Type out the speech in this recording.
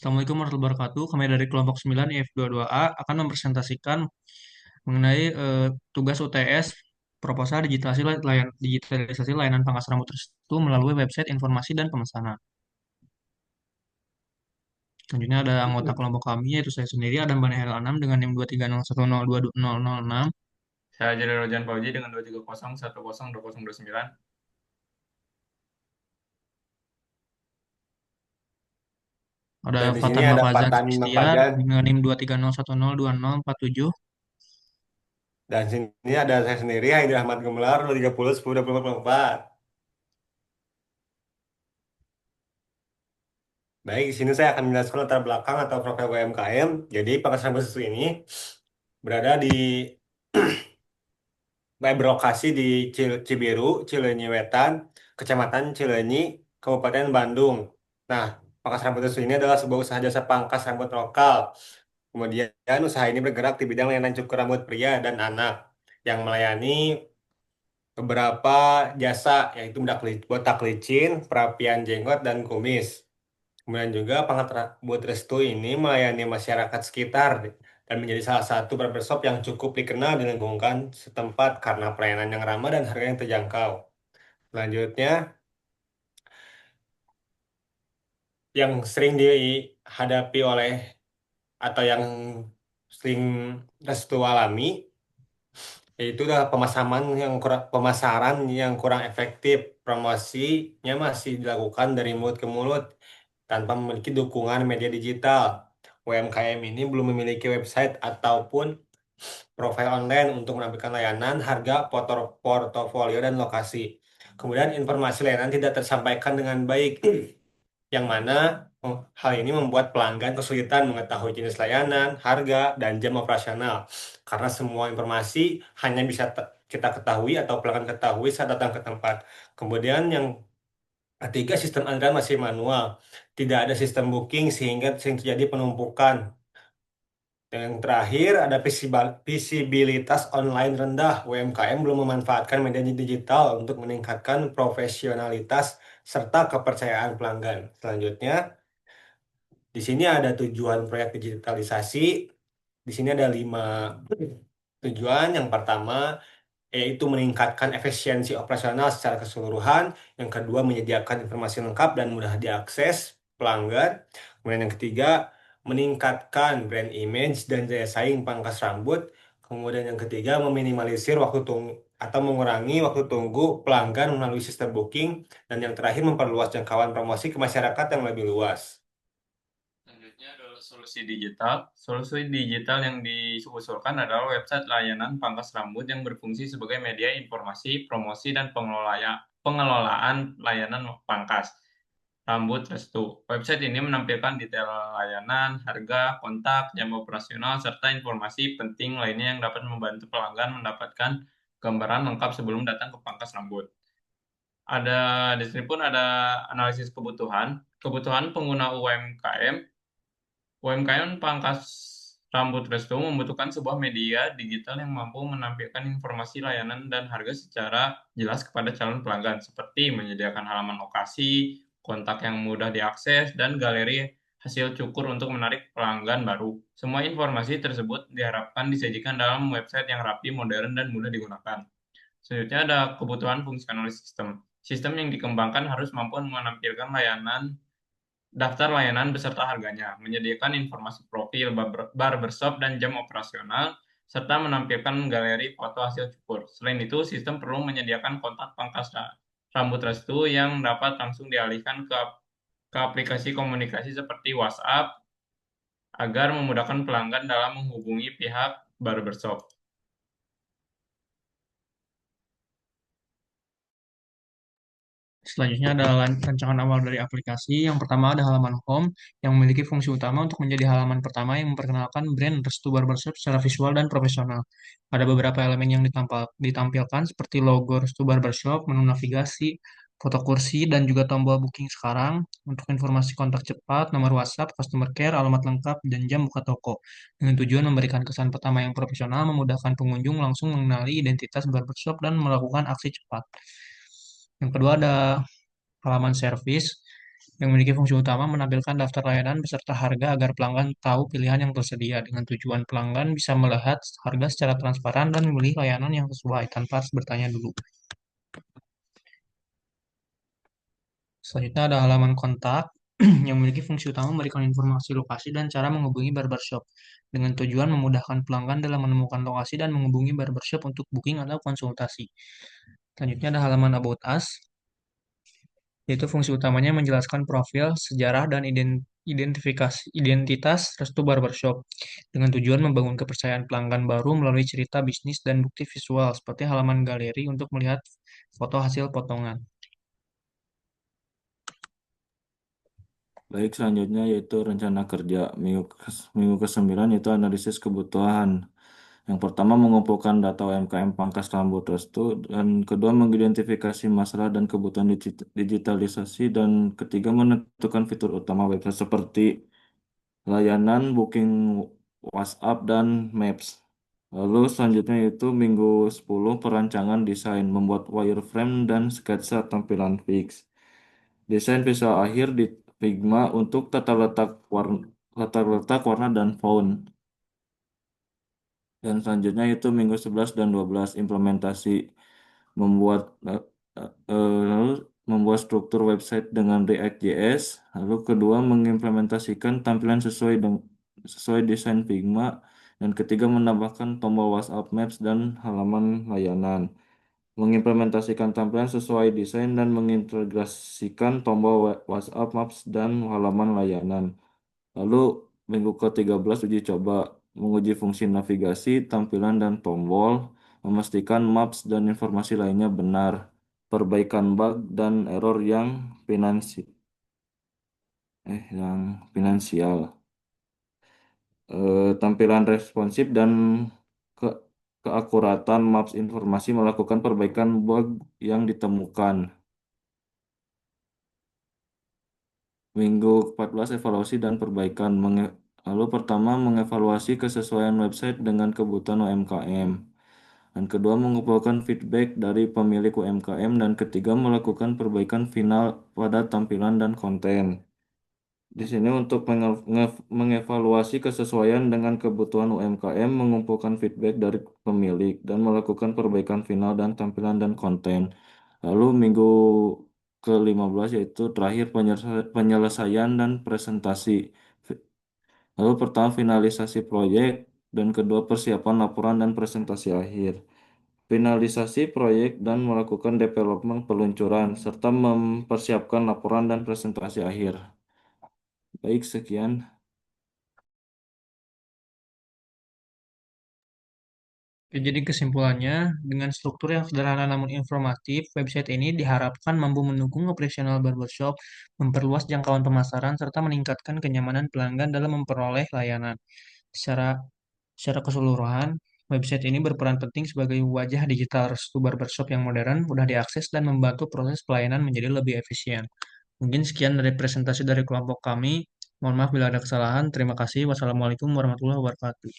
Assalamualaikum warahmatullahi wabarakatuh. Kami dari kelompok 9 IF22A akan mempresentasikan mengenai tugas UTS proposal digitalisasi layanan pangkas rambut tertentu melalui website informasi dan pemesanan. Selanjutnya ada anggota kelompok kami yaitu saya sendiri Adam Bani Heril Anam dengan NIM 23010220006. Saya Jalil Rojan Fauzi dengan 230102029. Ada Dan di sini Fatan ada Mafazan Fatan Sulistiar Mafajan. dengan NIM 230102047. Dan sini ada saya sendiri, Haidar Ahmad Gumelar, 2301024. Baik, di sini saya akan menjelaskan latar belakang atau profil UMKM. Jadi, Pangkas Rambut Susu ini berada di berlokasi di Cibiru, Cileunyi Wetan, Kecamatan Cileunyi, Kabupaten Bandung. Nah, Pangkas Rambut Susu ini adalah sebuah usaha jasa pangkas rambut lokal. Kemudian usaha ini bergerak di bidang layanan cukur rambut pria dan anak yang melayani beberapa jasa yaitu botak licin, perapian jenggot dan kumis. Kemudian juga Pangkat Rambut Restu ini melayani masyarakat sekitar dan menjadi salah satu barbershop yang cukup dikenal di lingkungan setempat karena pelayanan yang ramah dan harga yang terjangkau. Selanjutnya, yang sering dihadapi oleh atau yang sering Restu alami yaitu adalah pemasaran yang kurang efektif. Promosinya masih dilakukan dari mulut ke mulut tanpa memiliki dukungan media digital. UMKM ini belum memiliki website ataupun profil online untuk menampilkan layanan, harga, portofolio, dan lokasi. Kemudian informasi layanan tidak tersampaikan dengan baik, yang mana hal ini membuat pelanggan kesulitan mengetahui jenis layanan, harga, dan jam operasional. Karena semua informasi hanya bisa kita ketahui atau pelanggan ketahui saat datang ke tempat. Kemudian yang ketiga, sistem antrian masih manual. Tidak ada sistem booking sehingga sering terjadi penumpukan. Dan yang terakhir, ada visibilitas online rendah. UMKM belum memanfaatkan media digital untuk meningkatkan profesionalitas serta kepercayaan pelanggan. Selanjutnya, di sini ada tujuan proyek digitalisasi. Di sini ada 5 tujuan. Yang pertama, yaitu meningkatkan efisiensi operasional secara keseluruhan. Yang kedua, menyediakan informasi lengkap dan mudah diakses pelanggan. Kemudian yang ketiga, meningkatkan brand image dan daya saing pangkas rambut. Kemudian yang ketiga, meminimalisir waktu tunggu atau mengurangi waktu tunggu pelanggan melalui sistem booking. Dan yang terakhir, memperluas jangkauan promosi ke masyarakat yang lebih luas. Selanjutnya adalah solusi digital. Solusi digital yang diusulkan adalah website layanan pangkas rambut yang berfungsi sebagai media informasi, promosi, dan pengelolaan layanan pangkas rambut restu. Website ini menampilkan detail layanan, harga, kontak, jam operasional, serta informasi penting lainnya yang dapat membantu pelanggan mendapatkan gambaran lengkap sebelum datang ke pangkas rambut. Ada di sini pun ada analisis kebutuhan pengguna UMKM. UMKM Pangkas Rambut Resto membutuhkan sebuah media digital yang mampu menampilkan informasi layanan dan harga secara jelas kepada calon pelanggan, seperti menyediakan halaman lokasi, kontak yang mudah diakses, dan galeri hasil cukur untuk menarik pelanggan baru. Semua informasi tersebut diharapkan disajikan dalam website yang rapi, modern, dan mudah digunakan. Selanjutnya ada kebutuhan fungsional sistem. Sistem yang dikembangkan harus mampu menampilkan daftar layanan beserta harganya, menyediakan informasi profil, barbershop, dan jam operasional, serta menampilkan galeri foto hasil cukur. Selain itu, sistem perlu menyediakan kontak pangkas rambut restu yang dapat langsung dialihkan ke aplikasi komunikasi seperti WhatsApp agar memudahkan pelanggan dalam menghubungi pihak barbershop. Selanjutnya adalah rancangan awal dari aplikasi. Yang pertama ada halaman home yang memiliki fungsi utama untuk menjadi halaman pertama yang memperkenalkan brand Restu Barbershop secara visual dan profesional. Ada beberapa elemen yang ditampilkan seperti logo Restu Barbershop, menu navigasi, foto kursi, dan juga tombol booking sekarang. Untuk informasi kontak cepat, nomor WhatsApp, customer care, alamat lengkap, dan jam buka toko. Dengan tujuan memberikan kesan pertama yang profesional, memudahkan pengunjung langsung mengenali identitas barbershop dan melakukan aksi cepat. Yang kedua ada halaman servis. yang memiliki fungsi utama menampilkan daftar layanan beserta harga agar pelanggan tahu pilihan yang tersedia. Dengan tujuan pelanggan bisa melihat harga secara transparan dan memilih layanan yang sesuai tanpa harus bertanya dulu. Selanjutnya ada halaman kontak yang memiliki fungsi utama memberikan informasi lokasi dan cara menghubungi barbershop dengan tujuan memudahkan pelanggan dalam menemukan lokasi dan menghubungi barbershop untuk booking atau konsultasi. Selanjutnya ada halaman About Us, yaitu fungsi utamanya menjelaskan profil, sejarah, dan identitas restu barbershop dengan tujuan membangun kepercayaan pelanggan baru melalui cerita bisnis dan bukti visual seperti halaman galeri untuk melihat foto hasil potongan. Baik, selanjutnya yaitu rencana kerja minggu ke-9 yaitu analisis kebutuhan. Yang pertama mengumpulkan data UMKM pangkas rambut restu dan kedua mengidentifikasi masalah dan kebutuhan digitalisasi dan ketiga menentukan fitur utama website seperti layanan booking WhatsApp dan Maps. Lalu selanjutnya itu minggu 10 perancangan desain membuat wireframe dan sketsa tampilan fix. Desain visual akhir di Figma untuk tata letak warna dan font. Dan selanjutnya itu minggu 11 dan 12 implementasi membuat lalu membuat struktur website dengan React.js. Lalu kedua mengimplementasikan tampilan sesuai desain Figma dan ketiga menambahkan tombol WhatsApp Maps dan halaman layanan. Mengimplementasikan tampilan sesuai desain dan mengintegrasikan tombol WhatsApp Maps dan halaman layanan. Lalu minggu ke-13 uji coba menguji fungsi navigasi, tampilan dan tombol, memastikan maps dan informasi lainnya benar, perbaikan bug dan error yang finansial. Tampilan responsif dan ke keakuratan maps informasi melakukan perbaikan bug yang ditemukan. Minggu 14 evaluasi dan perbaikan. Lalu pertama mengevaluasi kesesuaian website dengan kebutuhan UMKM. Dan kedua mengumpulkan feedback dari pemilik UMKM dan ketiga melakukan perbaikan final pada tampilan dan konten. Di sini untuk mengevaluasi kesesuaian dengan kebutuhan UMKM, mengumpulkan feedback dari pemilik, dan melakukan perbaikan final dan tampilan dan konten. Lalu minggu ke-15 yaitu terakhir penyelesaian dan presentasi. Lalu pertama finalisasi proyek, dan kedua persiapan laporan dan presentasi akhir. Finalisasi proyek dan melakukan development peluncuran, serta mempersiapkan laporan dan presentasi akhir. Baik, sekian. Oke, jadi kesimpulannya, dengan struktur yang sederhana namun informatif, website ini diharapkan mampu mendukung operasional barbershop, memperluas jangkauan pemasaran, serta meningkatkan kenyamanan pelanggan dalam memperoleh layanan. Secara, secara keseluruhan, website ini berperan penting sebagai wajah digital restu barbershop yang modern, mudah diakses, dan membantu proses pelayanan menjadi lebih efisien. Mungkin sekian dari presentasi dari kelompok kami. Mohon maaf bila ada kesalahan. Terima kasih. Wassalamualaikum warahmatullahi wabarakatuh.